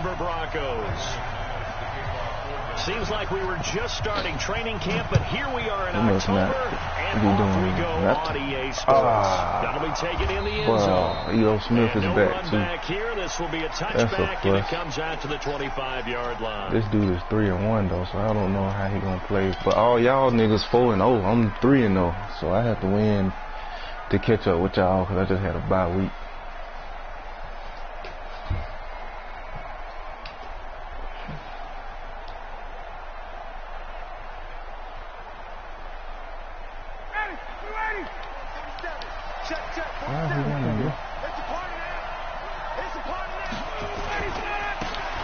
Denver Broncos. Seems like we were just starting training camp, but here we are in October, and off we go on EA Sports. That'll be taken in the end zone. Ito Smith is back, too. Back here. This will be a touchback, and it comes out to the 25-yard line. This dude is 3-1, though, so I don't know how he gonna play. But all y'all niggas 4-0. I'm 3-0, so I have to win to catch up with y'all because I just had a bye week.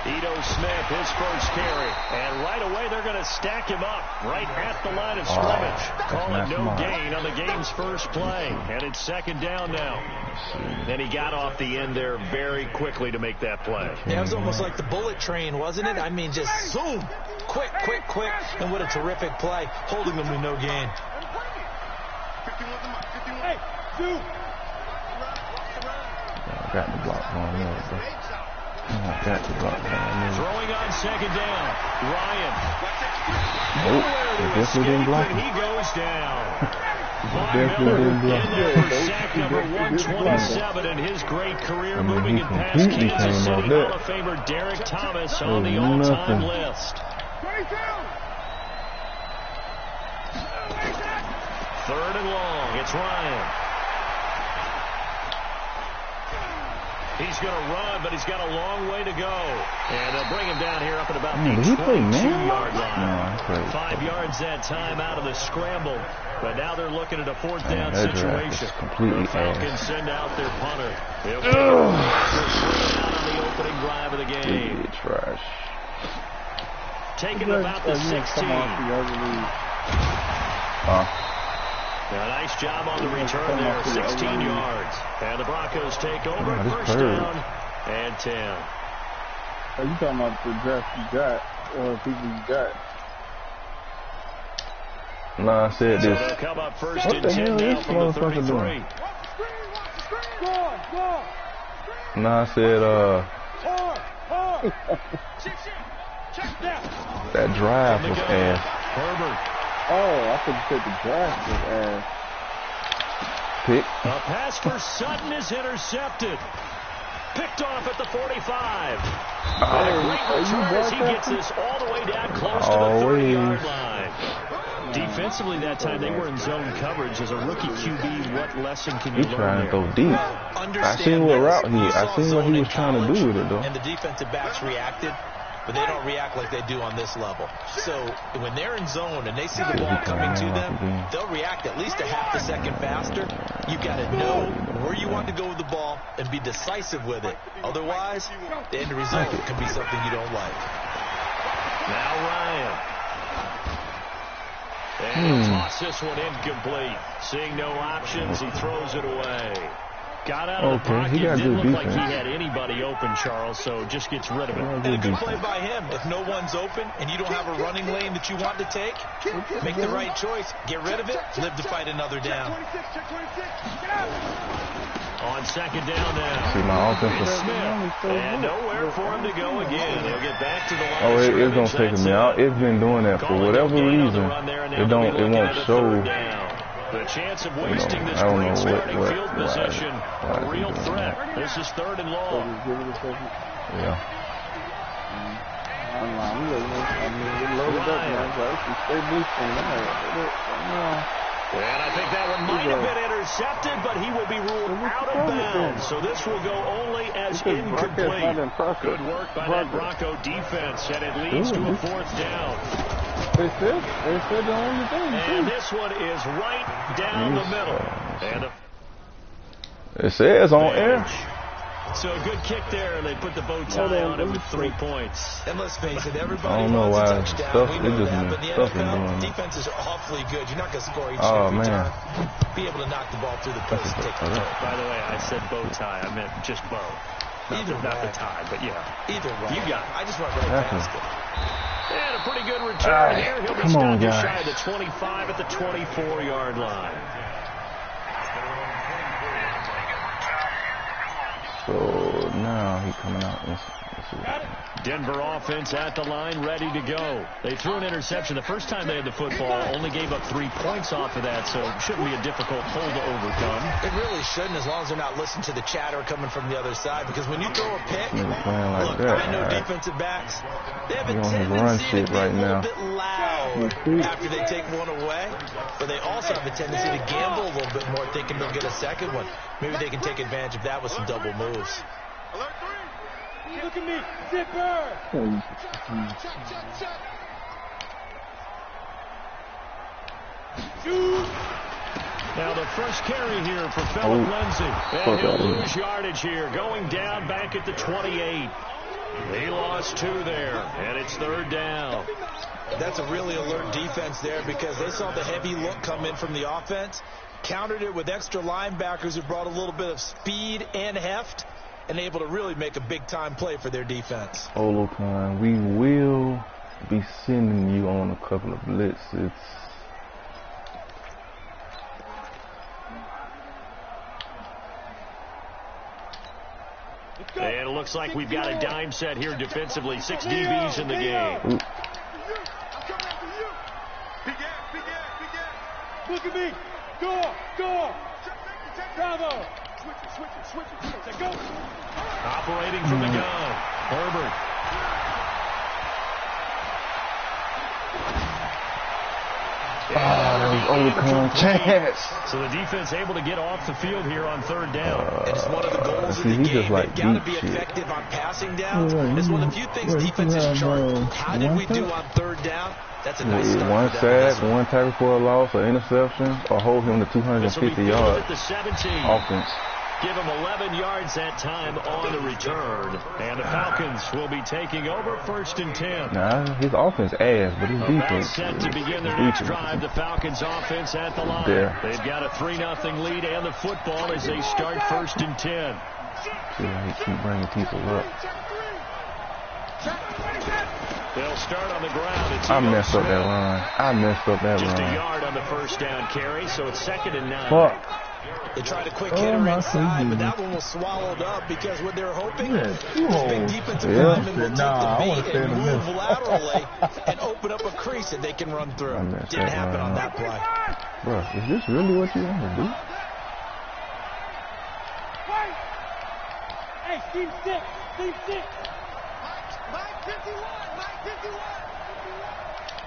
Ito Smith, his first carry, and right away they're going to stack him up right at the line of scrimmage. Call it no gain on the game's first play, and it's second down now. Then he got off the end there very quickly to make that play. Yeah, it was almost like the bullet train, wasn't it? I mean, just zoom, quick, and what a terrific play, holding them to no gain. Hey, dude. I got the block on there, bro. I got the block on there. Throwing on second down. Ryan. He definitely didn't block him. He goes down. Definitely didn't block him. Sack number 127 in his great career moving and past Kansas City. Hall of Famer Derek Thomas on the all-time list. Third and long. It's Ryan. He's going to run, but he's got a long way to go. And they'll bring him down here up at about the 22-yard line. 5 yards that time out of the scramble. But now they're looking at a fourth down situation. Completely the Falcons send out their punter. They'll put out on the opening drive of the game. Trash. Taking about the 16. A nice job on the return there, 16 yards. And the Broncos take over, first down and 10. Are you talking about the draft you got, or people you got? Nah, I said this. So they'll come up first and 10 now from the 33. Nah, I said, that drive was ass. Herbert. Oh, I thought you said the draft was ass. Pick. A pass for Sutton is intercepted. Picked off at the 45. And a great return as he gets this all the way down close to the 30-yard line. Defensively that time they were in zone coverage. As a rookie QB, what lesson can you learn trying there? to go deep. I seen what route I seen what he was trying to do with it, though. And the defensive backs reacted, but they don't react like they do on this level. So when they're in zone and they see the ball coming to them, they'll react at least a half a second faster. You've got to know where you want to go with the ball and be decisive with it. Otherwise, the end result can be something you don't like. Now Ryan. And he'll toss this one incomplete. Seeing no options, he throws it away. Got out of the pocket. Didn't look like he had anybody open, Charles, so just gets rid of it. And a good play by him. If no one's open and you don't have a running lane that you want to take, make the right choice. Get rid of it. Live to fight another down. On second down now. See my offensive. Smith. And nowhere for him to go again. He'll get back to the line. Oh, it's gonna take me out. It's been doing that for whatever reason. It won't show. The chance of wasting this great starting field position, a real threat. This is third and long. Yeah. And I think that one might have been intercepted, but he will be ruled out of bounds. So this will go only as incomplete. Good work by that Bronco defense, and it leads to a fourth down. They said the only thing. And this one is right down the middle. And it says on air. So a good kick there, and they put the bow tie on it with 3 points. And let's face it, everybody I don't know wants why a touchdown. We know that, but the NFL defenses are awfully good. You're not going to score each every time. Be able to knock the ball through the post and take the toe. By the way, I said bow tie. I meant just bow. Not the tie, but yeah. Either way. You got it. I just went right past it. And a pretty good return here. He'll be stopped just shy of the 25 at the 24-yard line. So now he's coming out. Let's see. Denver offense at the line, ready to go. They threw an interception the first time they had the football, only gave up 3 points off of that, so it shouldn't be a difficult hole to overcome. It really shouldn't, as long as they're not listening to the chatter coming from the other side, because when you throw a pick, like look, I know defensive backs, they have a tendency to be a little bit loud after they take one away, but they also have a tendency to gamble a little bit more, thinking they'll get a second one. Maybe they can take advantage of that with some double moves. Look at me, zipper! Now the first carry here for Phillip Lindsay. And he'll lose yardage here, going down back at the 28. He lost 2 there, and it's 3rd down. That's a really alert defense there because they saw the heavy look come in from the offense, countered it with extra linebackers who brought a little bit of speed and heft, and able to really make a big-time play for their defense. Oluokun, we will be sending you on a couple of blitzes. And it looks like we've got a dime set here defensively. 6 DBs in the game. Look at me. Door. Bravo. Switch it. Go. Operating from the gun. Herbert. Oluokun chance. So the defense able to get off the field here on 3rd down. It's one of the goals of the game. They've got to be effective on passing downs. It's one of the few things defenses chart. How did we do on 3rd down? That's a nice start. 1 sack, 1 tackle for a loss, or interception, or hold him to 250 yards. At the 17. Offense. Give him 11 yards that time on the return. And the Falcons will be taking over 1st and 10. Nah, his offense ass, but his defense. Set to begin their next drive. The Falcons offense at the line. There. They've got a 3-0 lead and the football as they start 1st and 10. See how he keep bringing people up. They'll start on the ground. I messed up that run. Just a yard on the 1st down carry, so it's 2nd and 9. Fuck. They tried a quick hitter inside, but that one was swallowed up because what they're hoping is big defensive linemen will take the bait and move laterally and open up a crease that they can run through. Didn't happen on that play. Bro, is this really what you want to do? Hey, Steve 6. Mike 51.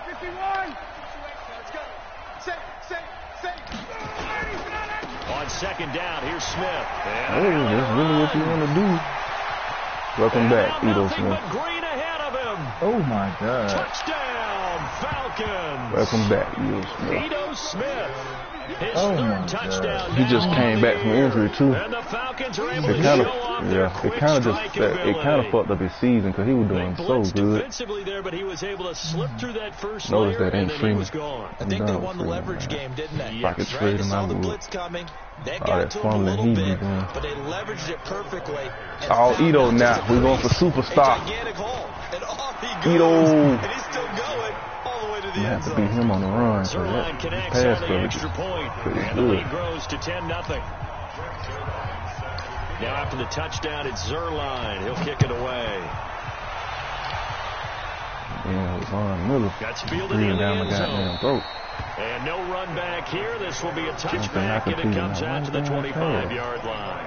51. Let's go. Safe. On 2nd down, here's Smith. Hey, that's really what you want to do. Welcome back, Ito Smith. Green ahead of him. Oh my God. Touchdown, Falcons. Welcome back, Ito Smith. Ito Smith. His 3rd touchdown. He just came back from injury too. And the Falcons are able to show off their quick striking ability. It kind of fucked up his season because he was doing so good. Defensively there, but he was able to slip through that first Notice layer, that ain't and then Freeman. he was gone. I think they won the leverage game, didn't they? If I could Right? trade They him, saw I the would. blitz coming. They All got that to him a fumbling little he be bit, doing. but they leveraged it perfectly. It's all Ito now. We're going for superstar. A gigantic hole, and off he goes. Ito. And he's still going all the way to the You end have to beat zone. him on the run. So Zerline that connects pass on the coverage extra point, pretty and the good. lead grows to 10-0. Now after the touchdown, it's Zerline. He'll kick it away. Yeah, Von Miller. That's fielded Breathing in the down my end goddamn zone. throat. And no run back here. This will be a Something touchback, I and it could comes do. out to the 25-yard line.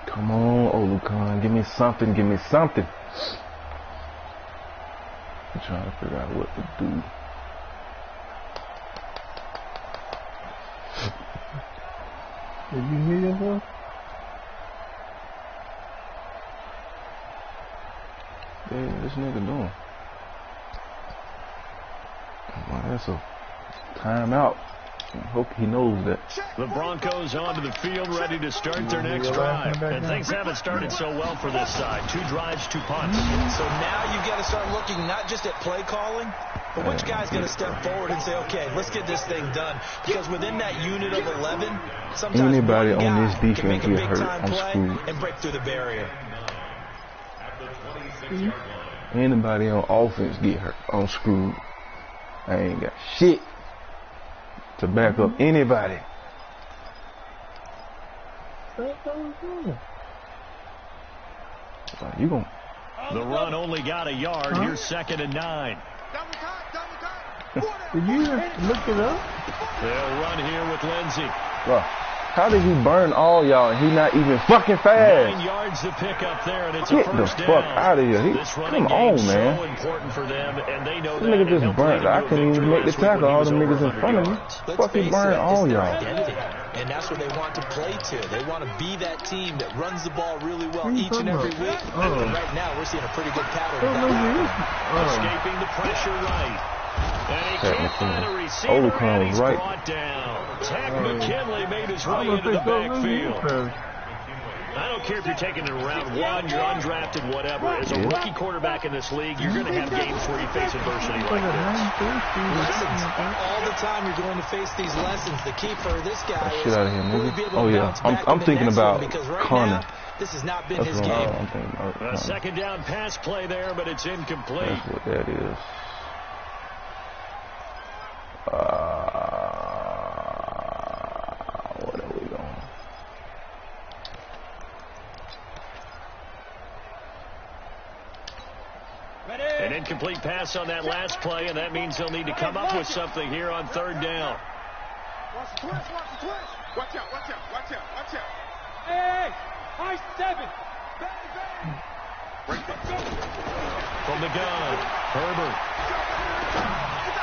Come on, Oluokun. Give me something. I'm trying to figure out what to do. Did you hear your voice? Yeah, this nigga doing? Well, that's a timeout. I hope he knows that. The Broncos onto the field, ready to start their next drive. And things haven't started so well for this side. 2 drives, 2 punts. So now you've got to start looking not just at play calling, but which guy's going to step forward and say, okay, let's get this thing done. Because within that unit of 11, sometimes anybody one on this guy can defense make a get hurt, big-time I'm play screwed. and break through the barrier. Anybody on offense get hurt, I'm screwed. I ain't got shit to back up anybody. You gon' The run only got a yard. Here's 2nd and 9. Did you look it up? They'll run here with Lindsey. Bro, how did he burn all y'all and he not even fucking fast? 9 yards to pick up there, and it's Get a the first fuck down. out of here. Come on, man. So important for them, and they know This that. nigga just burnt. I couldn't even make the tackle. All them niggas in front of me. Fuck, he burned all y'all. And that's what they want to play to. They want to be that team that runs the ball really well each and every week. And right now, we're seeing a pretty good pattern of that. Escaping the pressure right. And he can't find a receiver, and he's brought down. Takk McKinley made his way into the backfield. I don't care if you're taking it in round 1, you're undrafted, whatever. As a rookie quarterback in this league, you're going to have games where you face adversity like this. Lessons. All the time you're going to face these lessons. The key for this guy is Shit out of here, will he nigga. be able to Oh, yeah. bounce back I'm in the thinking next about one, because right Connor. now, this has not been That's his what game. I'm thinking about. A 2nd down pass play there, but it's incomplete. That's what that is. What are we going? An incomplete pass on that last play, and that means they'll need to come up with something here on 3rd down. Watch the twist, watch the twist. Watch out, watch out, watch out, watch out. Hey, high 7. Bang, bang. From the gun, Herbert.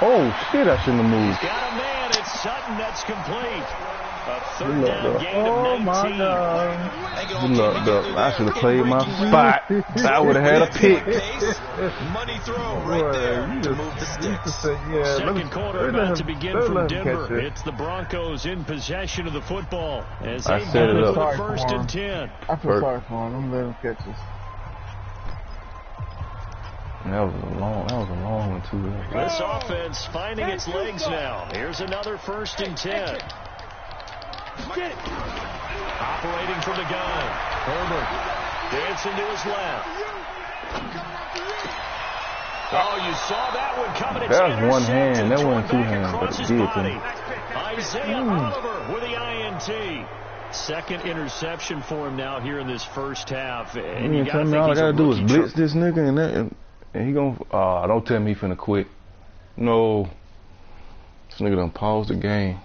Oh, shit, I shouldn't have moved. Got a man. It's Sutton. That's complete. A 3rd Good luck, down bro. gain Oh of my 19. God. Good luck, though. I should have played my spot. I would have had a pick. Money throw right there to move the sticks. Second quarter about to begin from Denver. It's the Broncos in possession of the football as I they set got it it up. for the 1st and 10. I feel sorry for him. I'm letting him catch this. That was a long one, too. This offense finding its legs now. Here's another 1st and 10. Get it. Operating from the gun. Herbert dancing to his left. Oh, you saw that one coming. It's That was one intercepted. hand. That Thrown wasn't two back hands, but across it his did to body. him. Isaiah Oliver with the INT. 2nd interception for him now here in this first half. And You you tell got to me think all I he's a gotta do is rookie blitz this nigga and he gon' don't tell me he finna quit. No. This nigga done paused the game.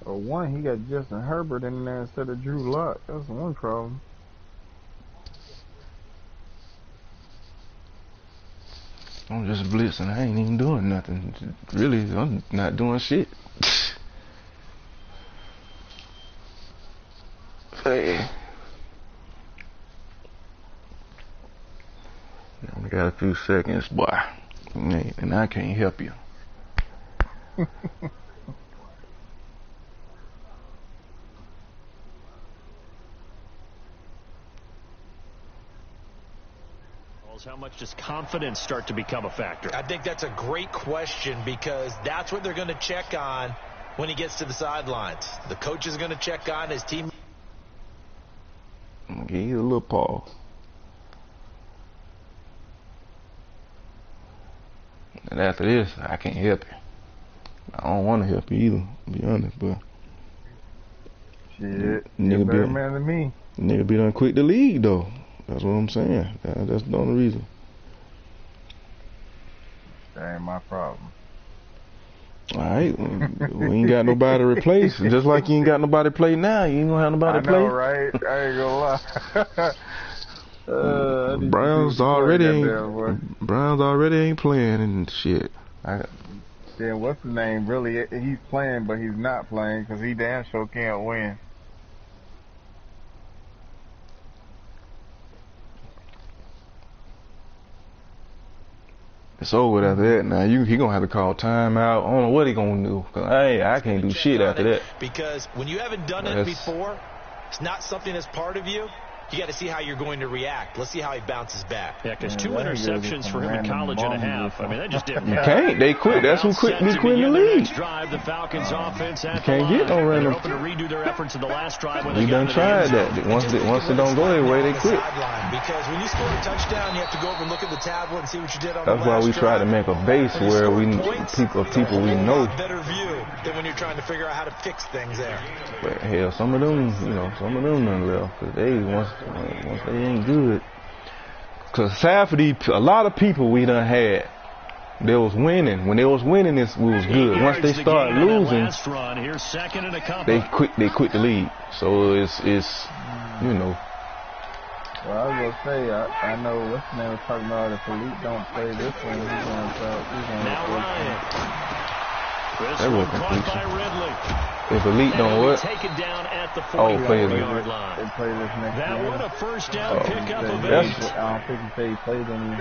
One, he got Justin Herbert in there instead of Drew Lock. That's one problem. I'm just blitzing. I ain't even doing nothing. Really, I'm not doing shit. Hey. Only got a few seconds, boy. And I can't help you. How much does confidence start to become a factor? I think that's a great question, because that's what they're going to check on when he gets to the sidelines. The coach is going to check on his team. I'm going to give you a little pause. And after this, I can't help you. I don't want to help you either, to be honest, but Shit, you're a better man than me. Nigga be done quit the league, though. That's what I'm saying. That's the only reason. That ain't my problem. Alright, we ain't got nobody to replace. Just like you ain't got nobody to play now, you ain't gonna have nobody to play. I know, right? I ain't gonna lie. Browns already ain't playing and shit. Then what's the name? Really, he's playing, but he's not playing because he damn sure can't win. It's over after that. Now he gonna have to call timeout. I don't know what he gonna do. Cause I can't do shit after that. Because when you haven't done it before, it's not something that's part of you. You got to see how you're going to react. Let's see how he bounces back. Yeah, because 2 interceptions for him in college and a half. I mean, that just didn't You can't. They quit. That's who quit. They quit in the league. Drive, the Falcons offense at you can't get no random. Hoping to redo their efforts in the last drive when we done tried that. Once they don't go their way, they quit. Because when you score a touchdown, you have to go over and look at the tablet and see what you did on the last That's why we try to make a base where people we know. Better view than when you're trying to figure out how to fix things there. But hell, some of them done left because they once they ain't good. Because a lot of people we done had, they was winning. When they was winning, we was good. Once they start losing, they quit the league. So it's you know. Well, I was going to say, I know what's the name was talking about if Elite don't play this one, he's going to now Ryan. That was completion. If Elite don't what? Taken down at the play it. yard line. They play this next That game. one a first down pickup of 8. I don't think he played any.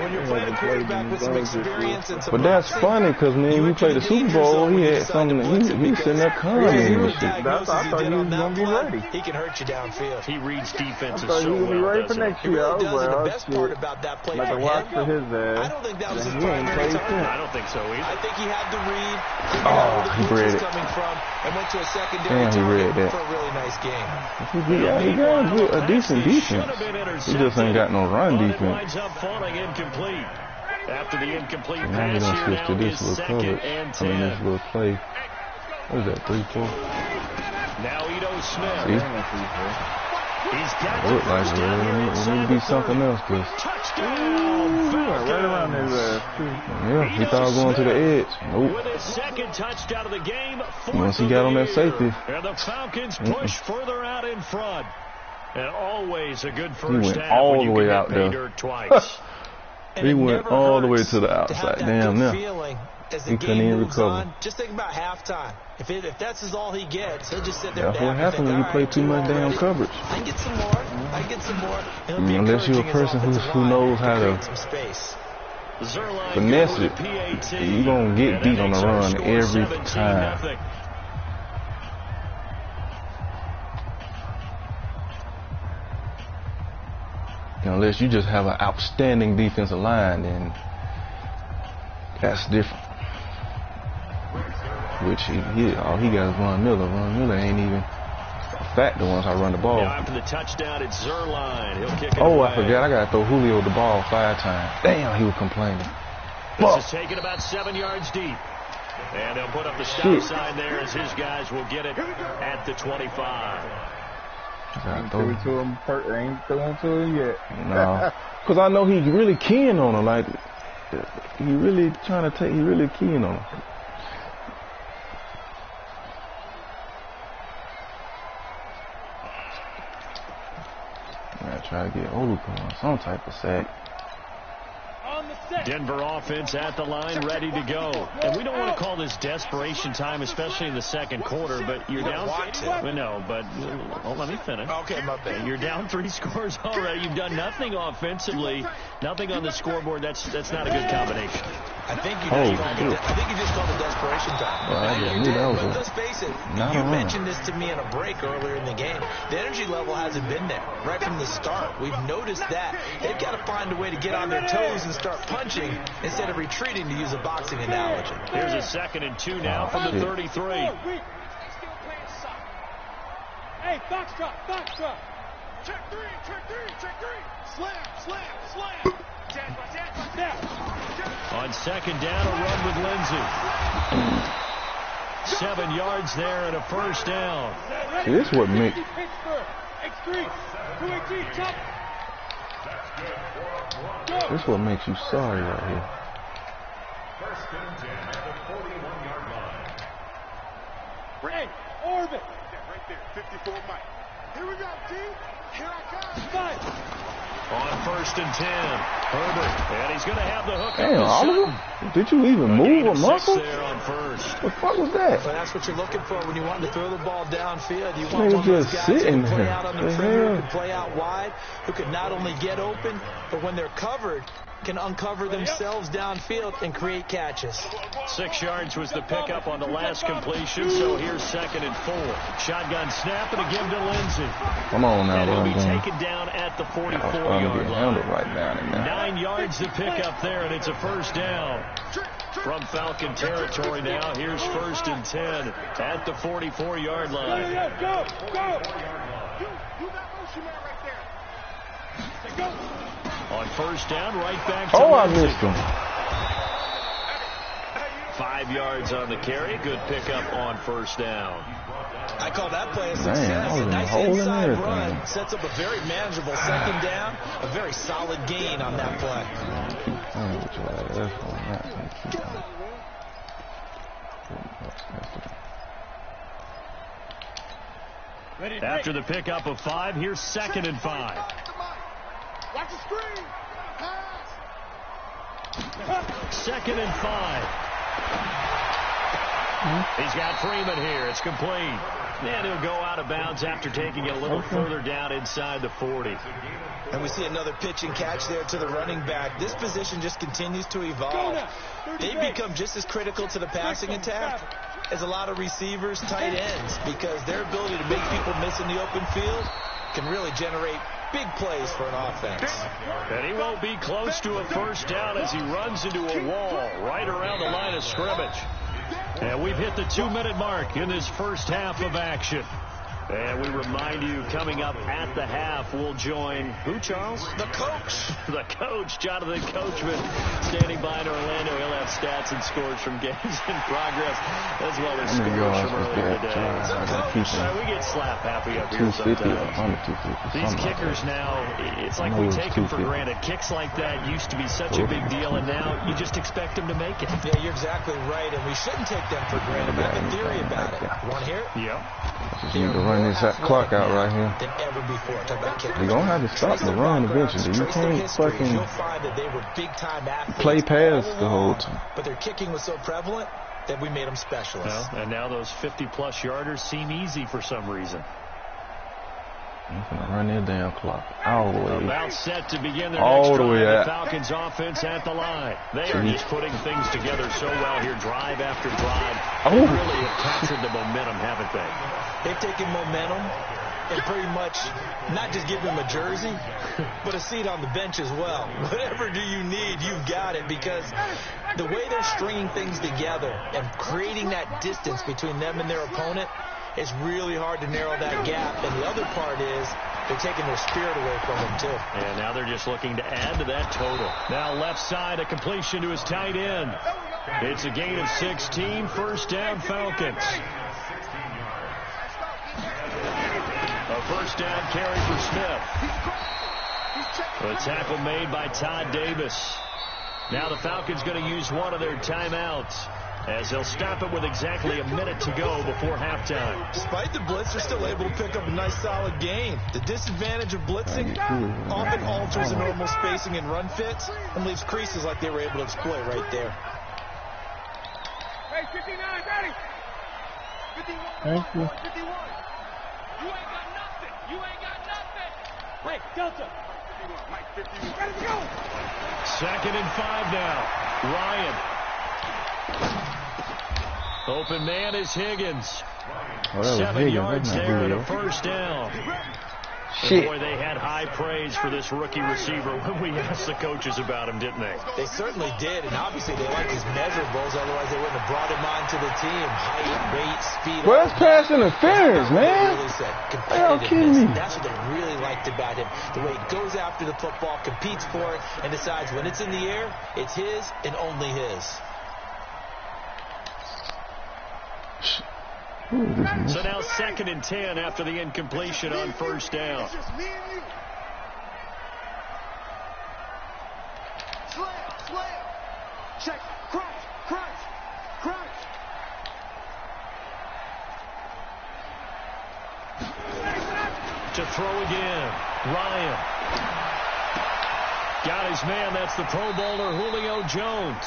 When you're playing a quarterback with some experience and some but that's funny because when you play the Super Bowl, he had something. He was sitting there calm and shit. I thought he was going to be ready. He can hurt you downfield. He reads defenses I thought so he was going to be well, ready for doesn't he? next year. I was The like, best part about that play like for a watch for him, his I don't think that was his He ain't primary played target. I don't think so either. I think he had to read He where read the it. coming from and went to a secondary Damn, he read target that. for a really nice game. He got a decent defense. He just ain't got no run defense. Winds up falling incomplete. After the incomplete Now he pass done here switch to now this is little second coverage. and I mean, this 10. little play. What is that, 3-4? Now Ito Smith. See? He's got It look like it. It need to be something else. Cause touchdown. Right around his ass, too. yeah, he thought I was going to the edge. Nope. With his second touchdown of the game. Once he got on that safety. And the Falcons push further out in front. And always a good first went half all when the you way can out get pay there. dirt twice. And He it went never all the way hurts to the have outside. that Damn, good now. feeling as the He couldn't game even moves recover. on. Just think about halftime. If that's all he gets, he'll just sit there. That's and what think, happens when you all play right, too much damn already. coverage. I can get some more. I can get some more. It'll be Unless you're a encouraging his person offensive who line knows how create to some space. Zerline finesse goes to it. PAT. You gonna get And beat that on the makes our run score every 17-0. time. Unless you just have an outstanding defensive line, then that's different. Which all he got is Von Miller. Von Miller ain't even a factor once I run the ball. Now after the touchdown, it's Zerline. He'll kick it Oh, away. I forgot. I got to throw Julio the ball 5 times. Damn, he was complaining. This is taken about 7 yards deep. And they'll put up the stop sign there as his guys will get it at the 25. Ain't threw to him yet. No, because I know he really keen on him. Like, he really trying to take, he really keen on him. I try to get Oluka on some type of sack. Denver offense at the line, ready to go. And we don't want to call this desperation time, especially in the second quarter, but you're down. No, but let me finish. Okay, my bad. You're down 3 scores already. You've done nothing offensively, nothing on the scoreboard. That's not a good combination. I think you just called it desperation time. Well, I just knew that was But let's face it, you mentioned this to me in a break earlier in the game. The energy level hasn't been there right from the start. We've noticed that. They've got to find a way to get on their toes and start punching instead of retreating, to use a boxing analogy. Here's a 2nd and 2 now from the 33. Hey, box drop. Check three. Slam. On 2nd down, a run with Lindsey. 7 yards there and a first down. See, this is what makes. This is what makes you sorry right here. Hey, Orbit. Right there, 54 Mike. Here we go, T. Here I come. On 1st and 10, Herbert, and he's going to have the hook. Damn, Oliver, did you even move a muscle? There on 1st. What the fuck was that? But that's what you're looking for when you want to throw the ball downfield. You Nigga want one of those just guys who sitting can play there. out on the perimeter, who can play out wide, who can not only get open, but when they're covered, can uncover themselves downfield and create catches. 6 yards was the pickup on the last completion, so here's 2nd and 4. Shotgun snap and a give to Lindsey. Come on now, And he'll to be taken down at the 44-yard line. Right down in there. 9 yards to pick up there, and it's a first down. From Falcon territory now, here's 1st and 10 at the 44-yard line. Go! You got motion man right there. Go! On first down, right back to I Lindsay. missed him. 5 yards on the carry. Good pickup on first down. I call that play a success. A nice inside run. Sets up a very manageable second down. A very solid gain on that play. After the pickup of 5, here's 2nd and 5. Watch the screen. 2nd and 5. He's got Freeman here. It's complete. And he'll go out of bounds after taking it a little further down inside the 40. And we see another pitch and catch there to the running back. This position just continues to evolve. They become just as critical to the passing attack as a lot of receivers, tight ends, because their ability to make people miss in the open field can really generate big plays for an offense. And he won't be close to a first down as he runs into a wall right around the line of scrimmage. And we've hit the 2-minute mark in this first half of action. And we remind you, coming up at the half, we'll join who, Charles? The coach. The coach, Jonathan Coachman, standing by in Orlando. He'll have stats and scores from games in progress, as well as scores from earlier today. We get slap happy up here sometimes. These kickers now, it's like we take them for granted. Kicks like that used to be such a big deal, and now you just expect them to make it. Yeah, you're exactly right, and we shouldn't take them for granted. I have a theory about it. You want to hear it? Yep. Run this clock out right here. Than ever before. You're going to have to stop the run eventually. You can't fucking play past the whole time. But their kicking was so prevalent that we made them specialists. Well, and now those 50-plus yarders seem easy for some reason. I'm going to run that damn clock all the way. About set to begin their next drive. The Falcons offense at the line. They are just putting things together so well here, drive after drive. They really have captured the momentum, haven't they? They've taken momentum and pretty much not just give them a jersey, but a seat on the bench as well. Whatever do you need, you've got it, because the way they're stringing things together and creating that distance between them and their opponent, it's really hard to narrow that gap. And the other part is they're taking their spirit away from them, too. And now they're just looking to add to that total. Now left side, a completion to his tight end. It's a gain of 16, first down Falcons. A first down carry for Smith. A tackle made by Todd Davis. Now the Falcons going to use one of their timeouts, as they'll stop it with exactly a minute to go before halftime. Despite the blitz, they're still able to pick up a nice solid gain. The disadvantage of blitzing often alters the normal spacing and run fits and leaves creases like they were able to exploit right there. Hey, 59, ready? 51, 51. You ain't got nothing. You ain't got nothing. Hey, Delta. 51, Mike, 51. Ready to go. 2nd and 5 now. Ryan. Open man is Higgins. 7 yards there and a first down. Shit. Boy, they had high praise for this rookie receiver when we asked the coaches about him, didn't they? They certainly did, and obviously they liked his measurables, otherwise they wouldn't have brought him onto the team. Height, weight, speed. Where's pass interference, man? Really said, competitiveness. That's what they really liked about him. The way he goes after the football, competes for it, and decides when it's in the air, it's his and only his. So now 2nd and 10 after the incompletion on first down. Slam. Check. Crunch. To throw again. Ryan. Got his man. That's the Pro Bowler Julio Jones.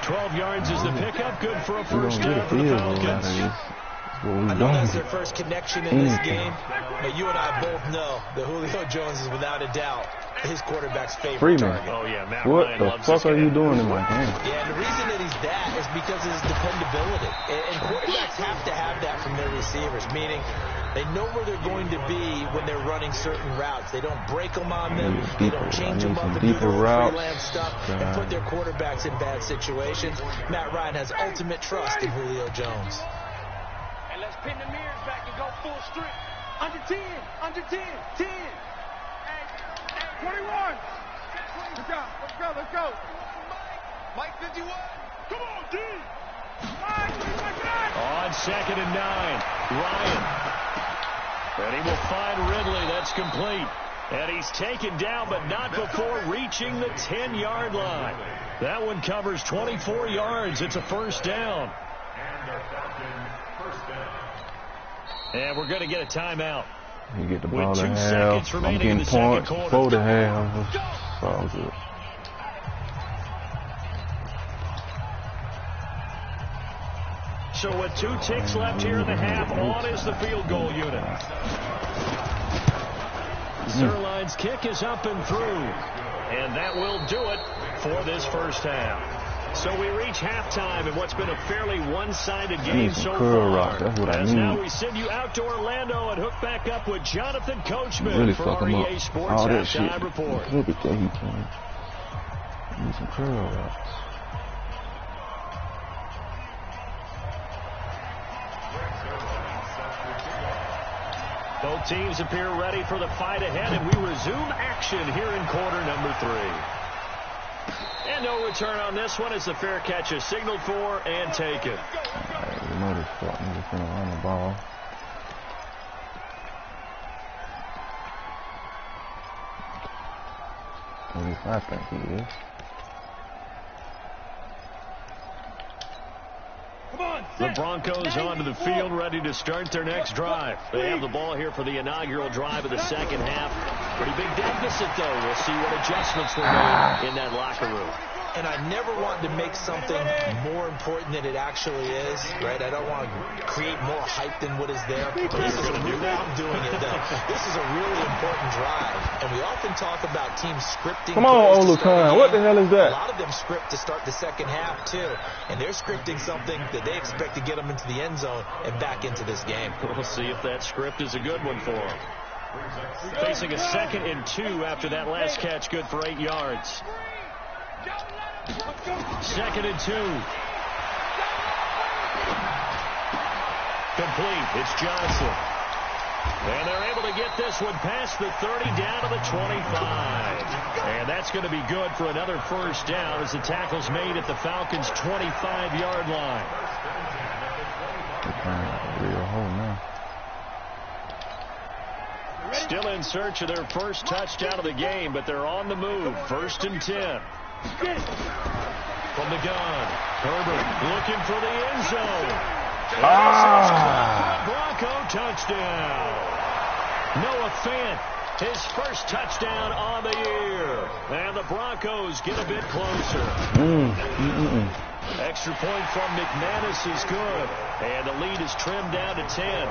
12 yards is the pickup. Good for a first down for the Falcons. I know that's their first connection in this game, but you and I both know that Julio Jones is without a doubt his quarterback's favorite target. Oh, yeah, Matt What Ryan the loves fuck are you doing in my game? Yeah, and the reason that he's that is because of his dependability. And quarterbacks have to have that from their receivers, meaning they know where they're going to be when they're running certain routes. They don't break them on them. They don't change them up and do their freelance stuff and put their quarterbacks in bad situations. Matt Ryan has ultimate trust in Julio Jones. And let's pin the mirrors back and go full strength. Under 10, under 10, 10. 21. Let's go, let's go, let's go. Mike 51. Come on, D. On 2nd and 9, Ryan. And he will find Ridley. That's complete. And he's taken down, but not before reaching the 10-yard line. That one covers 24 yards. It's a first down. And we're going to get a timeout. You get the ball at half. I'm getting points before the half. It's all good. So with 2 ticks left here in the half, on is the field goal unit. Zerline's kick is up and through. And that will do it for this first half. So we reach halftime in what's been a fairly one-sided game so far. That's what I As need. now we send you out to Orlando and hook back up with Jonathan Coachman Really for fuck our him up. EA Sports All that shit. Halftime Report. Look at that, he can. Need some curl routes. Both teams appear ready for the fight ahead, and we resume action here in quarter number 3. And no return on this one as the fair catch is signaled for and taken. You know this fuck nigga's gonna run the ball. At least I think he is. The Broncos onto the field, ready to start their next drive. They have the ball here for the inaugural drive of the second half. Pretty big deficit, though. We'll see what adjustments were made in that locker room. And I never want to make something more important than it actually is, right? I don't want to create more hype than what is there. But this is I'm doing it, though. This is a really important drive. And we often talk about teams scripting. Come on, Olukan. What the hell is that? A lot of them script to start the second half, too. And they're scripting something that they expect to get them into the end zone and back into this game. We'll see if that script is a good one for them. Facing a 2nd and 2 after that last catch, good for 8 yards. 2nd and 2. Complete. It's Johnson. And they're able to get this one past the 30 down to the 25. And that's going to be good for another first down as the tackle's made at the Falcons' 25-yard line. Real hole now. Still in search of their first touchdown of the game, but they're on the move. 1st and 10. From the gun, Herbert looking for the end zone. Bronco touchdown. Noah Fant, his first touchdown on the year. And the Broncos get a bit closer. Extra point from McManus is good. And the lead is trimmed down to 10.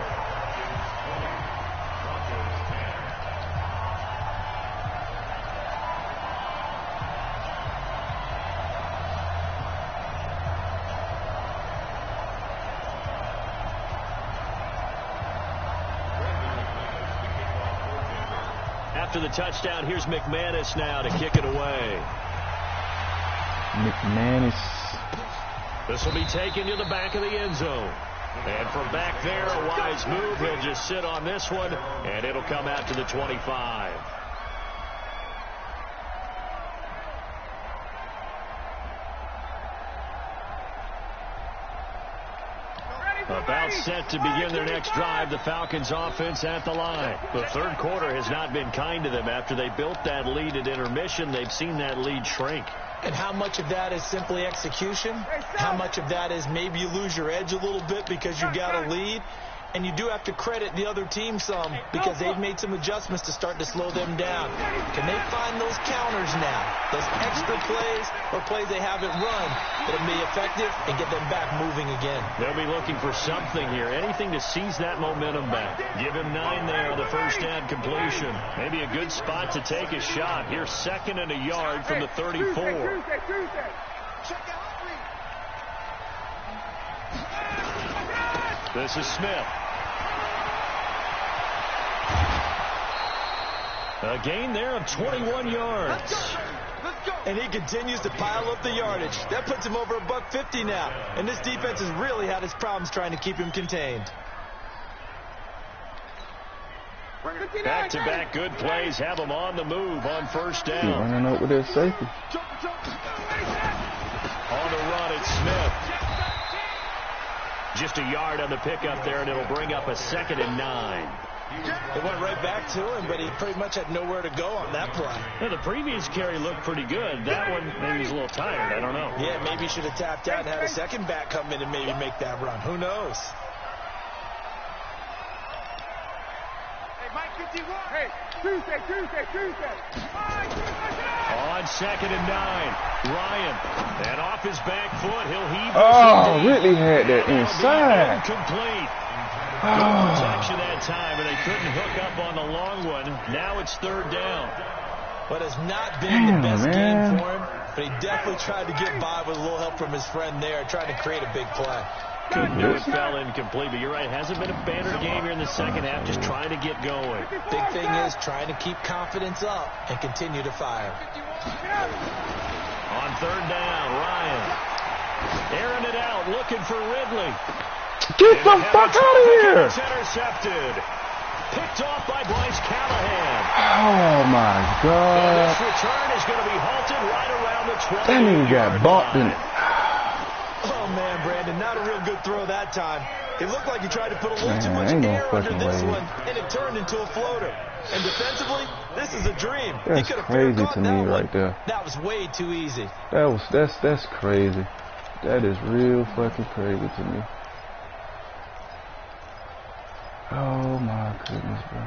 After the touchdown, here's McManus now to kick it away. McManus. This will be taken to the back of the end zone. And from back there, a wise move. He'll just sit on this one, and it'll come out to the 25. About set to begin their next drive, the Falcons offense at the line. The third quarter has not been kind to them. After they built that lead at intermission, they've seen that lead shrink. And how much of that is simply execution? How much of that is maybe you lose your edge a little bit because you got a lead? And you do have to credit the other team some because they've made some adjustments to start to slow them down. Can they find those counters now? Those extra plays or plays they haven't run that'll be effective and get them back moving again. They'll be looking for something here. Anything to seize that momentum back. Give him 9 there on the first down completion. Maybe a good spot to take a shot. Here's 2nd and a yard from the 34. This is Smith. A gain there of 21 yards. And he continues to pile up the yardage. That puts him over $150 now. And this defense has really had its problems trying to keep him contained. Back-to-back good plays have him on the move on first down. Keep running up with that safety. On the run, it's Smith. Just a yard on the pickup there, and it'll bring up a 2nd and 9. It went right back to him, but he pretty much had nowhere to go on that play. Well, the previous carry looked pretty good. That one, maybe he's a little tired. I don't know. Yeah, maybe he should have tapped out and had a second back come in and maybe make that run. Who knows? Hey, Mike 51. Hey, Tuesday. On 2nd and 9, Ryan. And off his back foot, he'll heave. Oh, Ridley had that inside. Incomplete. Protection that time, and they couldn't hook up on the long one. Now it's 3rd down. But it's not been the best game for him, but he definitely tried to get by with a little help from his friend there, trying to create a big play. Couldn't do it, fell incomplete, but you're right. It hasn't been a banner game here in the second half, just trying to get going. Big thing is trying to keep confidence up and continue to fire. On 3rd down, Ryan. Airing it out, looking for Ridley. Get the fuck out of here! It's intercepted. Picked off by Bryce Callahan. Oh, my God. This return is going to be halted right around the 20. That nigga got bumped in it. Oh, man, Brandon, not a real good throw that time. It looked like he tried to put a little too much ain't no air under fucking this way. one, and it turned into a floater. And defensively, this is a dream. That's he could have crazy to me right there. That was way too easy. That's crazy. That is real fucking crazy to me. Oh my goodness, bro.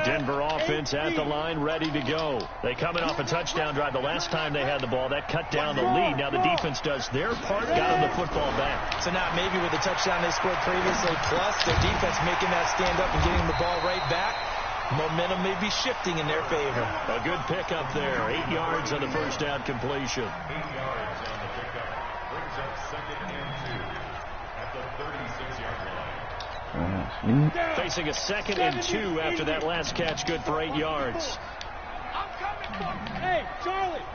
Denver offense at the line, ready to go. They coming off a touchdown drive. The last time they had the ball, that cut down the lead. Now the defense does their part, got them the football back. So now maybe with the touchdown they scored previously, plus their defense making that stand up and getting the ball right back, momentum may be shifting in their favor. A good pickup there. 8 yards on the first down completion. 8 yards on the pickup. Brings up 2nd and 2 at the 36-yard line. Facing a 2nd and 2 after that last catch, good for 8 yards. I'm coming from. Hey, Charlie.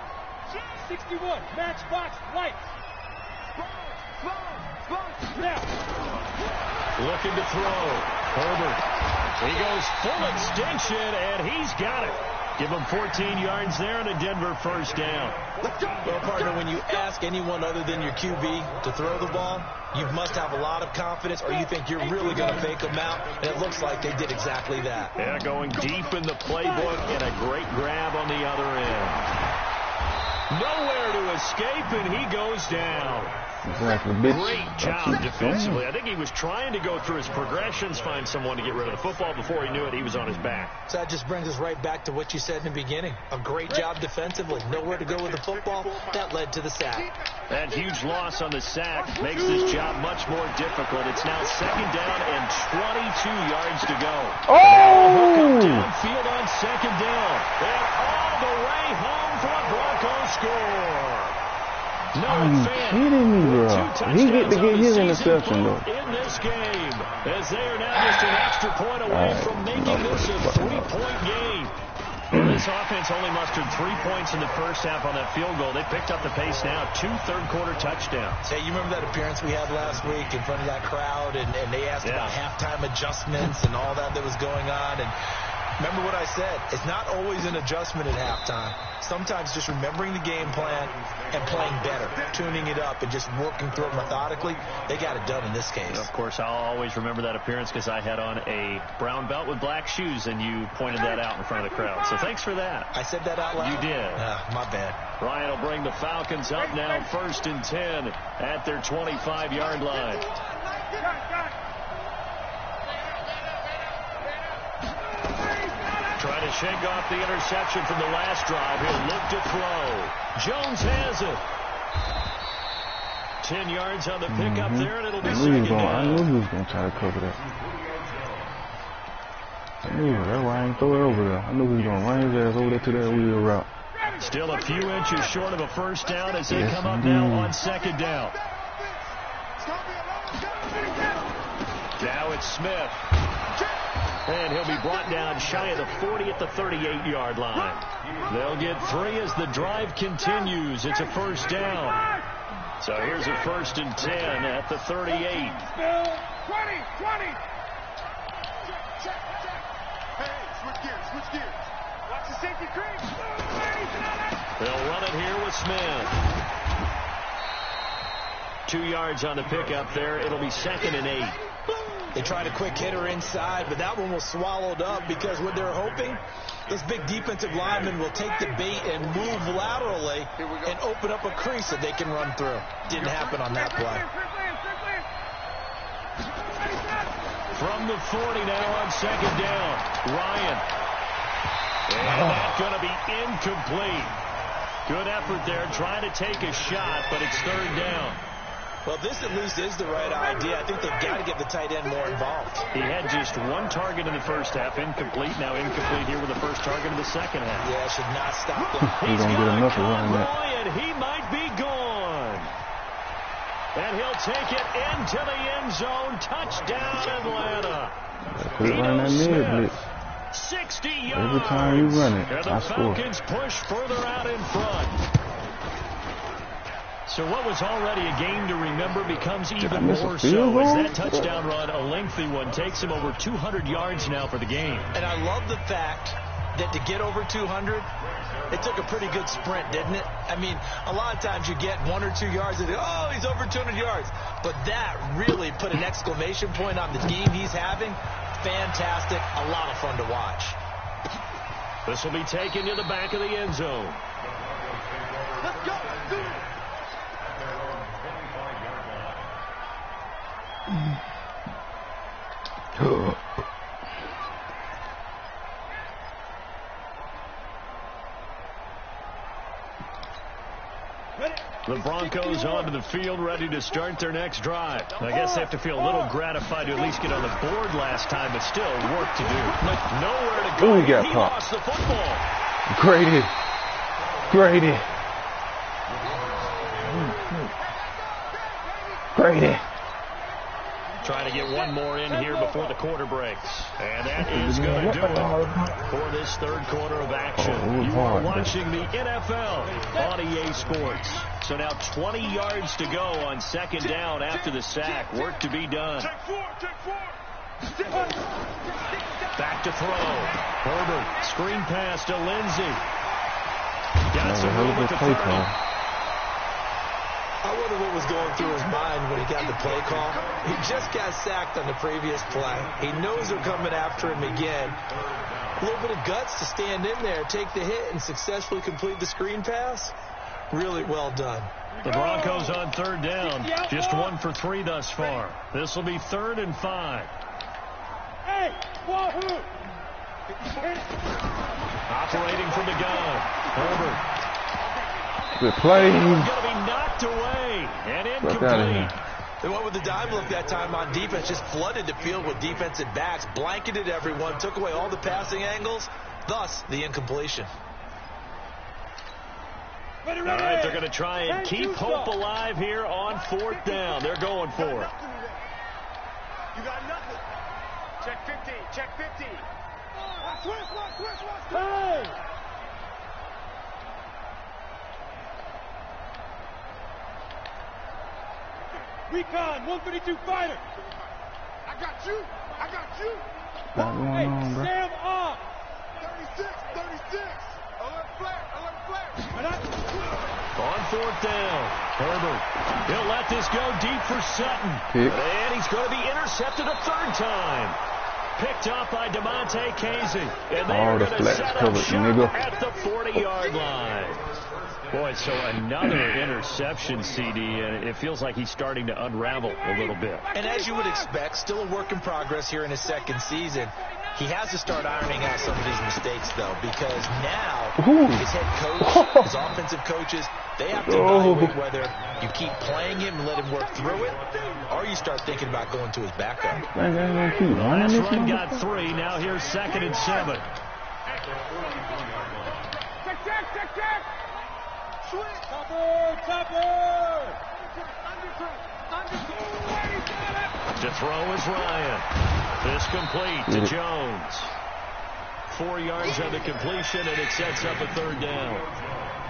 61. Matchbox lights. Now. Looking to throw. Herbert. He goes full extension, and he's got it. Give him 14 yards there and a Denver first down. Well, partner, when you ask anyone other than your QB to throw the ball, you must have a lot of confidence or you think you're really going to fake them out, and it looks like they did exactly that. Yeah, going deep in the playbook and a great grab on the other end. Nowhere to escape, and he goes down. Exactly, bitch. Great job defensively. I think he was trying to go through his progressions, find someone to get rid of the football. Before he knew it, he was on his back. So that just brings us right back to what you said in the beginning. A great job defensively. Nowhere to go with the football. That led to the sack. That huge loss on the sack makes this job much more difficult. It's now 2nd down and 22 yards to go. Oh! Downfield on 2nd down. And all the way home for a Broncos score. Are you kidding me, bro? He get to get his interception, though. In this game, as they are now just an extra point away from making this a 3-point game. This offense only mustered 3 points in the first half on that field goal. They picked up the pace now. 2 third-quarter touchdowns. Hey, you remember that appearance we had last week in front of that crowd, and they asked about halftime adjustments and all that was going on, and remember what I said. It's not always an adjustment at halftime. Sometimes just remembering the game plan and playing better, tuning it up and just working through it methodically. They got it done in this case. Of course, I'll always remember that appearance because I had on a brown belt with black shoes, and you pointed that out in front of the crowd. So thanks for that. I said that out loud? You did. My bad. Ryan will bring the Falcons up now 1st and 10 at their 25-yard line. Trying to shake off the interception from the last drive. He'll look to throw. Jones has it. 10 yards on the pickup there, and it'll be second down. I knew he was going to try to cover that. I knew it. That's why I ain't throw it over there. I knew he was going to run his ass over there to that wheel route. Still a few inches short of a first down as they come up now on second down. Now it's Smith. And he'll be brought down shy of the 40 at the 38-yard line. They'll get 3 as the drive continues. It's a first down. So here's a 1st and 10 at the 38. 20. Hey, switch gears. Watch the safety creep. They'll run it here with Smith. 2 yards on the pickup there. It'll be 2nd and 8. They tried a quick hitter inside, but that one was swallowed up because what they're hoping, this big defensive lineman will take the bait and move laterally and open up a crease that they can run through. Didn't happen on that play. From the 40 now on second down, Ryan. And that's going to be incomplete. Good effort there, trying to take a shot, but it's 3rd down. Well, this at least is the right idea. I think they've got to get the tight end more involved. He had just 1 target in the first half, incomplete. Now incomplete here with the first target in the second half. Yeah, should not stop him. He's going to get enough of running that. And he might be gone. And he'll take it into the end zone. Touchdown, Atlanta. Quit running that mid blitz. 60 yards. Every time you run it, and the I score. Falcons push further out in front. So what was already a game to remember becomes even more so as that touchdown run, a lengthy one, takes him over 200 yards now for the game. And I love the fact that to get over 200, it took a pretty good sprint, didn't it? I mean, a lot of times you get 1 or 2 yards and oh, he's over 200 yards. But that really put an exclamation point on the game he's having. Fantastic. A lot of fun to watch. This will be taken to the back of the end zone. Let's go. Do it. The Broncos onto the field, ready to start their next drive. I guess they have to feel a little gratified to at least get on the board last time, but still work to do. Nowhere to go. He got lost the football. Grady. Trying to get one more in here before the quarter breaks. And that is going to do it for this third quarter of action. You are watching the NFL on EA Sports. So now 20 yards to go on second down after the sack. Work to be done. Back to throw. Herbert, screen pass to Lindsey. Got some room at the 30. I wonder what was going through his mind when he got the play call. He just got sacked on the previous play. He knows they're coming after him again. A little bit of guts to stand in there, take the hit, and successfully complete the screen pass. Really well done. The Broncos on third down. Just 1 for 3 thus far. This will be 3rd and 5. Hey, wahoo! Operating from the gun. Herbert. Good play. Going to be knocked away and incomplete. They went with the dime look that time on defense, just flooded the field with defensive backs, blanketed everyone, took away all the passing angles, thus the incompletion. All right, they're going to try and keep hope alive here on 4th down. They're going for it. You got nothing. Check 15. Check 15. Twist. Hey! Recon, 132 fighter. I got you. Hey, Sam off. 36. Alert flat. On 4th down, Herbert. He'll let this go deep for Sutton. Pick. And he's going to be intercepted a 3rd time. Picked off by DeMonte Casey. And All they're the going to flats set up covered, shop nigga. at the 40-yard line. Boy, so another interception, CD, and it feels like he's starting to unravel a little bit. And as you would expect, still a work in progress here in his second season. He has to start ironing out some of these mistakes, though, because now his head coach, his offensive coaches, they have to evaluate whether you keep playing him and let him work through it, or you start thinking about going to his backup. Last run got 3. Now here's 2nd and 7. To throw is Ryan. This complete to Jones. 4 yards on the completion, and it sets up a 3rd down.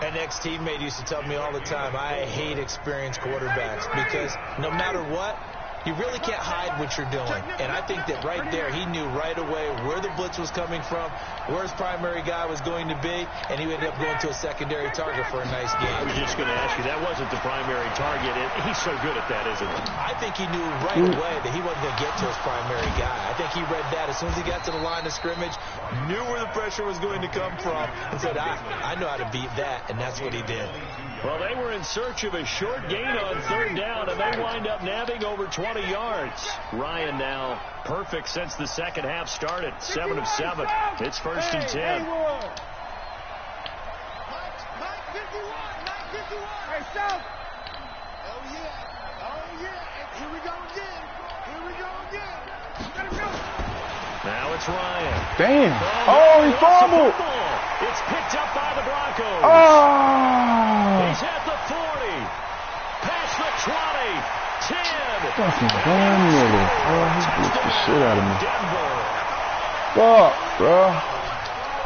An ex-teammate used to tell me all the time, I hate experienced quarterbacks because no matter what, you really can't hide what you're doing. And I think that right there, he knew right away where the blitz was coming from, where his primary guy was going to be, and he ended up going to a secondary target for a nice game. I was just going to ask you, that wasn't the primary target, and he's so good at that, isn't he? I think he knew right away that he wasn't going to get to his primary guy. I think he read that as soon as he got to the line of scrimmage, knew where the pressure was going to come from, and said, I know how to beat that, and that's what he did. Well, they were in search of a short gain on 3rd down, and they wind up nabbing over 20 yards. Ryan now perfect since the second half started. 7 of 7. It's 1st and 10. Hey, stop. Oh, yeah. Here we go again. Let him go. Now it's Ryan. Damn. Oh, he fumbled. It's picked up by the Broncos. Oh. He's at the 40. Past the 20. 10. Fucking damn nigga. Oh, he beat the shit out of me. Denver. Fuck, bro.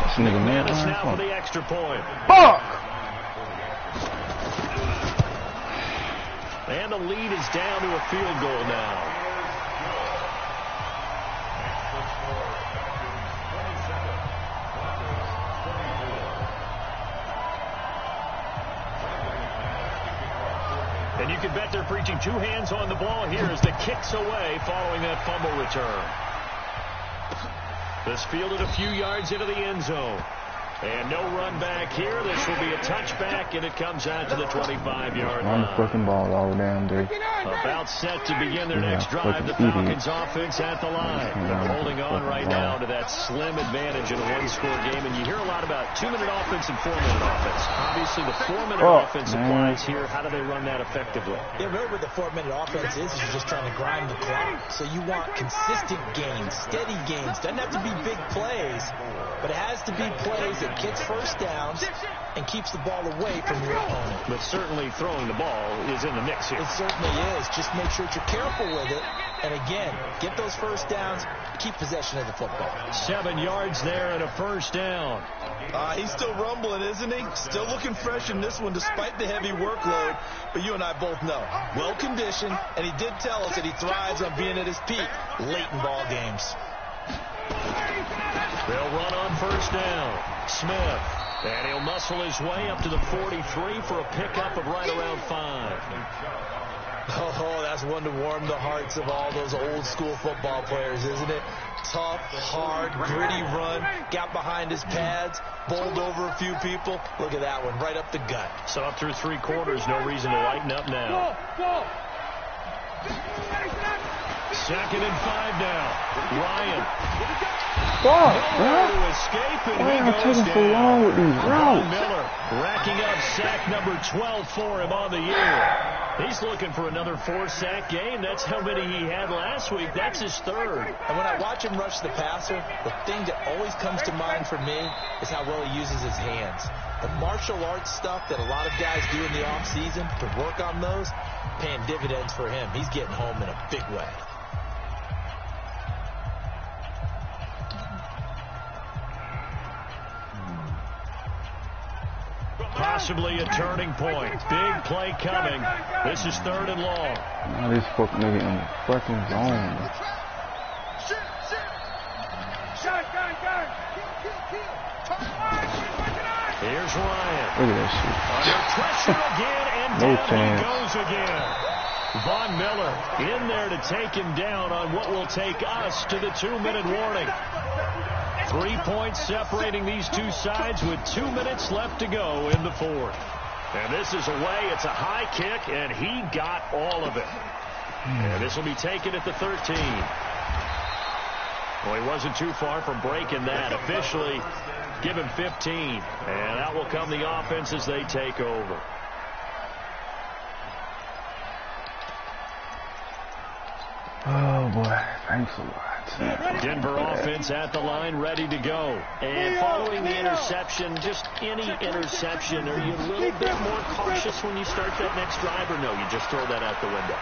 This nigga, man. It's now for the extra point. Fuck. And the lead is down to a field goal now. And you can bet they're preaching 2 hands on the ball here as the kick's away following that fumble return. This fielded a few yards into the end zone. And no run back here. This will be a touchback, and it comes out to the 25-yard line. On the fucking ball all damn day. About set to begin their next drive. The Falcons offense at the line. They're holding on right now to that slim advantage in a one-score game. And you hear a lot about 2-minute offense and 4-minute offense. Obviously, the 4-minute offense applies here. How do they run that effectively? Yeah, really what the 4-minute offense is you're just trying to grind the clock. So you want consistent gains, steady gains. Doesn't have to be big plays, but it has to be plays that gets first downs and keeps the ball away from your opponent. But certainly throwing the ball is in the mix here. It certainly is. Just make sure that you're careful with it. And again, get those first downs, keep possession of the football. 7 yards there and a first down. He's still rumbling, isn't he? Still looking fresh in this one despite the heavy workload. But you and I both know, well-conditioned, and he did tell us that he thrives on being at his peak late in ball games. They'll run on first down. Smith. And he'll muscle his way up to the 43 for a pickup of right around 5. Oh, that's one to warm the hearts of all those old-school football players, isn't it? Tough, hard, gritty run. Got behind his pads, bowled over a few people. Look at that one, right up the gut. So up through 3 quarters, no reason to lighten up now. 2nd and 5 now. Ryan. Fuck, Nowhere bro. to escape, and Why he am I goes taking so down. long with these Von routes? Miller racking up sack number 12 for him on the year. He's looking for another 4-sack game. That's how many he had last week. That's his 3rd. And when I watch him rush the passer, the thing that always comes to mind for me is how well he uses his hands. The martial arts stuff that a lot of guys do in the offseason to work on those, paying dividends for him. He's getting home in a big way. Possibly a turning point. Big play coming. This is 3rd and long. Now this fuck nigga in the fucking zone. Here's Ryan. Look at that Under pressure again, and No down chance. he goes again. Von Miller in there to take him down on what will take us to the 2-minute warning. 3 points separating these two sides with 2 minutes left to go in the fourth. And this is away. It's a high kick, and he got all of it. And this will be taken at the 13. Well, he wasn't too far from breaking that. Officially, give him 15. And out will come the offense as they take over. Oh, boy. Thanks a lot. Denver offense at the line, ready to go. And following the interception, just any interception, are you a little bit more cautious when you start that next drive, or no, you just throw that out the window?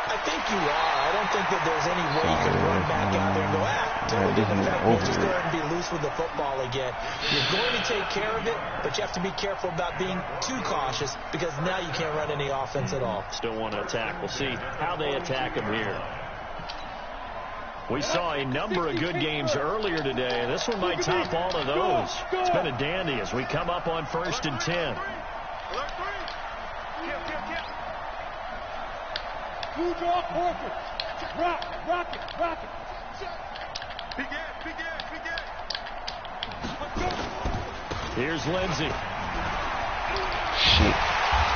I think you are. I don't think that there's any way you can run back out there and go, totally different effect. We'll just go ahead and be loose with the football again. You're going to take care of it, but you have to be careful about being too cautious because now you can't run any offense at all. Still want to attack. We'll see how they attack him here. We saw a number of good games earlier today, and this one might top all of those. It's been a dandy as we come up on 1st and 10. Here's Lindsey.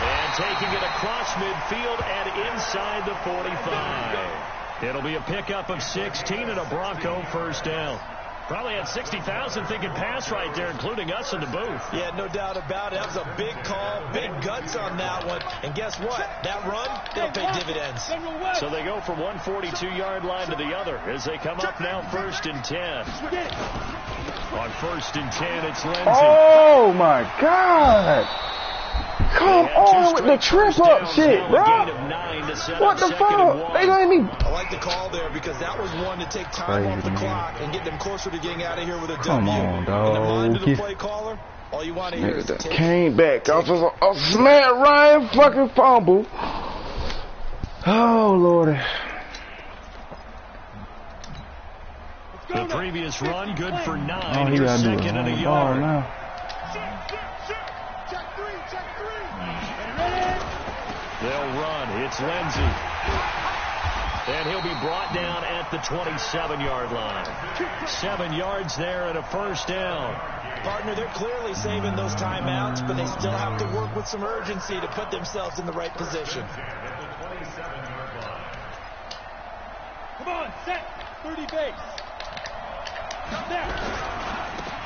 And taking it across midfield and inside the 45. It'll be a pickup of 16 and a Bronco first down. Probably had 60,000 thinking pass right there, including us in the booth. Yeah, no doubt about it. That was a big call, big guts on that one. And guess what? That run, it'll pay dividends. So they go from 142-yard line to the other as they come up now 1st and 10. On 1st and 10, it's Lindsey. Oh, my God. Come on with the trip up shit, bro. What the fuck? They let me. I like the call there because that was one to take time off the clock and get them closer to getting out of here with a W. Come on, dog. In the mind of the play caller, all you want to hear is take. Came back. I was just a smack Ryan fucking fumble. Oh, Lordy. The previous run good for 9. Oh, he got to do it. 2nd and a yard. Now. They'll run. It's Lindsey. And he'll be brought down at the 27-yard line. 7 yards there and a first down. Partner, they're clearly saving those timeouts, but they still have to work with some urgency to put themselves in the right position. Come on, set. 30 base.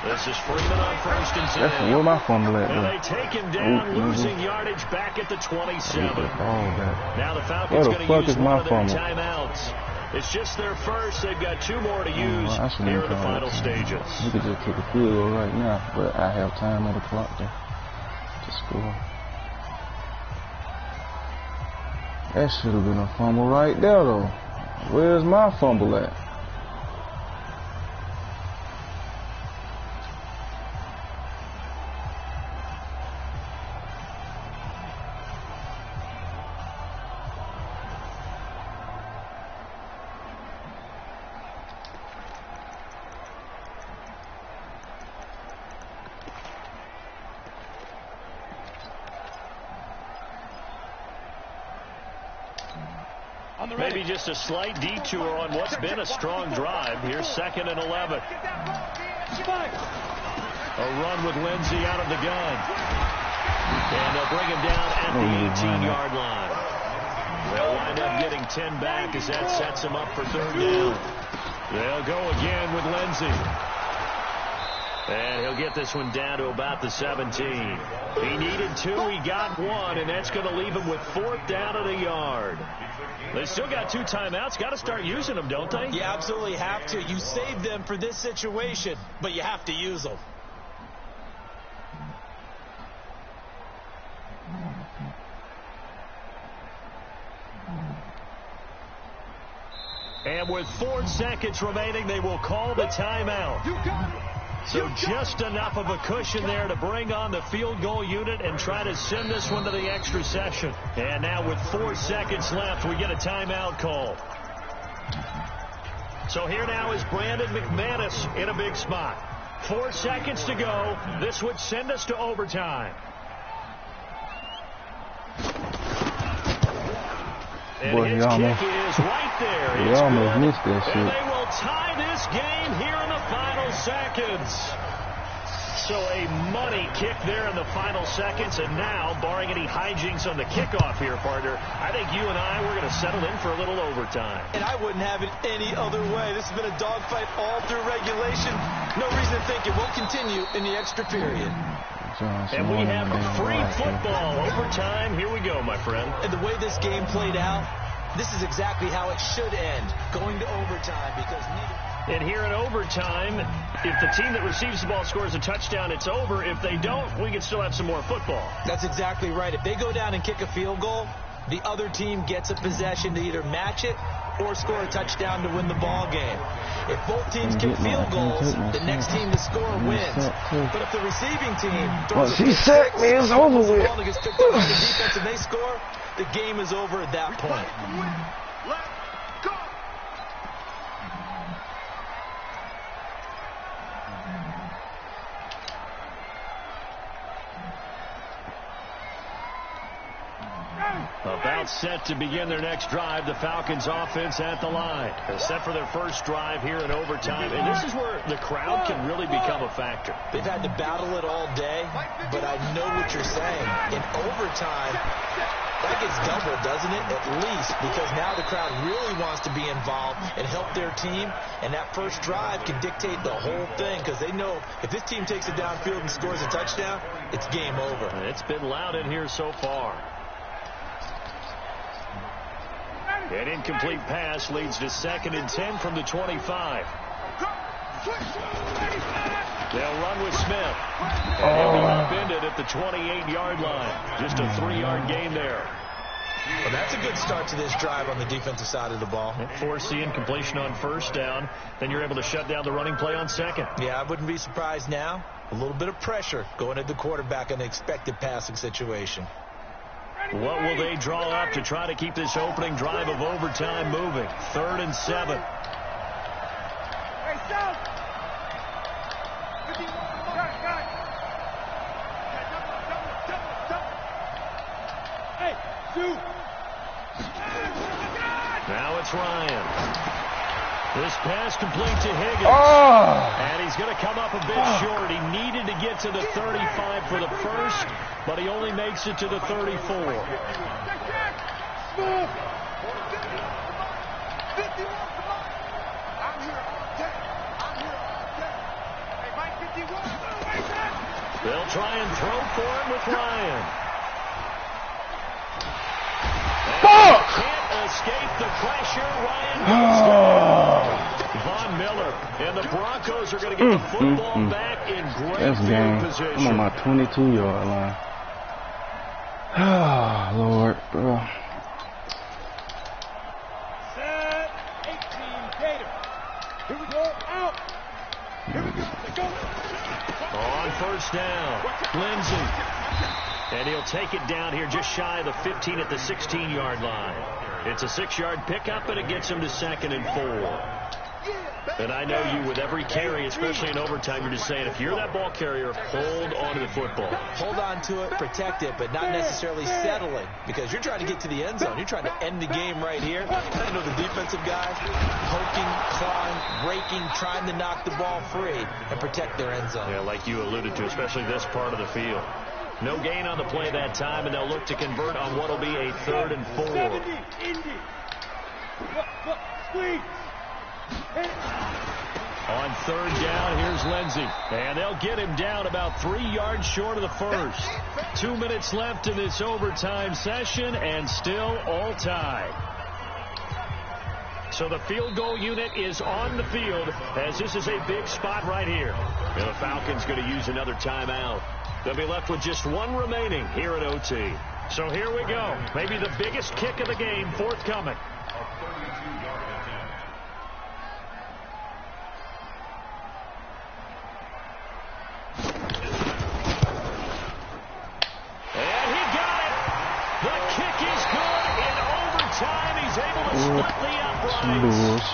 This is Freeman on 1st and 10. That's where my fumble at, and they take him down, losing yardage back at the 27. Now the Falcons going to use one of their timeouts. It's just their first. They've got 2 more to use here in the final stages. We could just kick a field goal right now, but I have time on the clock there to score. That should have been a fumble right there, though. Where's my fumble at? Maybe just a slight detour on what's been a strong drive. Here's 2nd and 11. A run with Lindsey out of the gun. And they'll bring him down at the 18-yard line. They'll wind up getting 10 back as that sets him up for 3rd down. They'll go again with Lindsey. And he'll get this one down to about the 17. He needed 2, he got 1, and that's going to leave him with 4th down at a yard. They still got 2 timeouts. Got to start using them, don't they? You absolutely have to. You save them for this situation, but you have to use them. And with 4 seconds remaining, they will call the timeout. So just enough of a cushion there to bring on the field goal unit and try to send this one to the extra session. And now with 4 seconds left, we get a timeout call. So here now is Brandon McManus in a big spot. 4 seconds to go. This would send us to overtime. Boy, he almost, he almost missed that shit. And they will tie this game here in the final seconds. So a money kick there in the final seconds, and now, barring any hijinks on the kickoff here, partner, I think you and I, we're going to settle in for a little overtime. And I wouldn't have it any other way. This has been a dogfight all through regulation. No reason to think it won't continue in the extra period. And we have free football overtime. Here we go, my friend. And the way this game played out, this is exactly how it should end, going to overtime, because neither... And here in overtime, if the team that receives the ball scores a touchdown, it's over. If they don't, we can still have some more football. That's exactly right. If they go down and kick a field goal, the other team gets a possession to either match it or score a touchdown to win the ball game. If both teams kick field goals, the next team to score wins. But if the receiving team throws a sack me, it's over with. The ball gets picked up by the defense and they score, the game is over at that point. Let's go. About set to begin their next drive, the Falcons offense at the line. They're set for their first drive here in overtime, and this is where the crowd can really become a factor. They've had to battle it all day, but I know what you're saying. In overtime, that gets doubled, doesn't it? At least, because now the crowd really wants to be involved and help their team, and that first drive can dictate the whole thing, because they know if this team takes it downfield and scores a touchdown, it's game over. It's been loud in here so far. An incomplete pass leads to 2nd and 10 from the 25. They'll run with Smith. And he'll be upended at the 28-yard line. Just a 3-yard gain there. Well, that's a good start to this drive on the defensive side of the ball. Force the incompletion on first down. Then you're able to shut down the running play on second. Yeah, I wouldn't be surprised now. A little bit of pressure going at the quarterback in an expected passing situation. What will they draw up to try to keep this opening drive of overtime moving? 3rd and 7. Hey, South. 51. Got it. Hey, shoot. Now it's Ryan. This pass complete to Higgins. And he's going to come up a bit short. He needed to get to the 35 for the first, but he only makes it to the 34. They'll try and throw for him with Ryan. Can't escape the pressure. Ryan goes down. Von Miller and the Broncos are going to get the football back in great field position. I'm on my 22-yard line. Oh, Lord, bro. Set 18 Gator. Here we go. Out. Here we go. Let's go. On first down, Lindsey. And he'll take it down here just shy of the 15 at the 16-yard line. It's a 6-yard pickup, and it gets him to 2nd and 4. And I know you, with every carry, especially in overtime, you're just saying, if you're that ball carrier, hold on to the football. Hold on to it, protect it, but not necessarily settling, because you're trying to get to the end zone. You're trying to end the game right here. I know the defensive guys poking, clawing, breaking, trying to knock the ball free and protect their end zone. Yeah, like you alluded to, especially this part of the field. No gain on the play that time, and they'll look to convert on what will be a 3rd and 4. 70, Indy. Squeeze. On 3rd down, here's Lindsey. And they'll get him down about 3 yards short of the first. 2 minutes left in this overtime session, and still all tied. So the field goal unit is on the field, as this is a big spot right here. And the Falcons going to use another timeout. They'll be left with just one remaining here at OT. So here we go. Maybe the biggest kick of the game forthcoming. And he got it. The kick is good in overtime. He's able to split the uprights.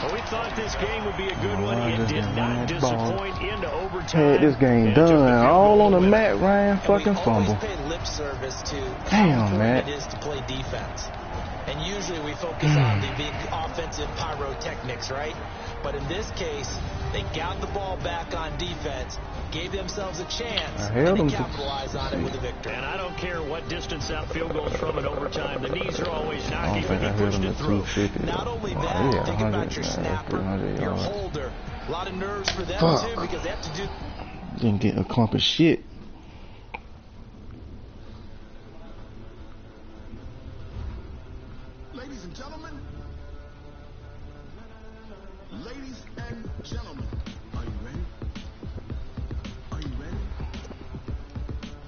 Well, we thought this game would be a good one. It did not disappoint into overtime. Had this game done all on the mat. Ryan fucking fumble. Pay lip service to damn, man. It is to play defense. And usually we focus on the big offensive pyrotechnics, right? But in this case, they got the ball back on defense, gave themselves a chance, and they capitalized on it with a victory. And I don't care what distance that field goes from in overtime. The knees are always knocking when you pushed it through. Not only that, think about your snapper, your holder. A lot of nerves for them, too, because they have to do... Didn't get a clump of shit. Ladies and gentlemen, are you ready? Are you ready?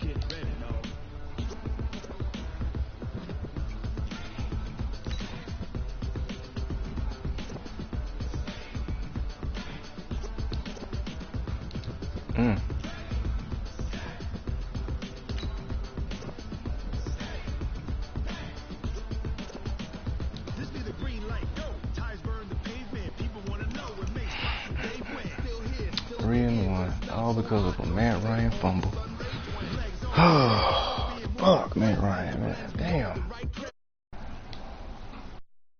Get ready, dog. This be the green light. Go. Tires burn the pavement. People want to know what makes they win. Still here, still 3-1, all because of a Matt Ryan fumble. Fuck Matt Ryan, man. Damn.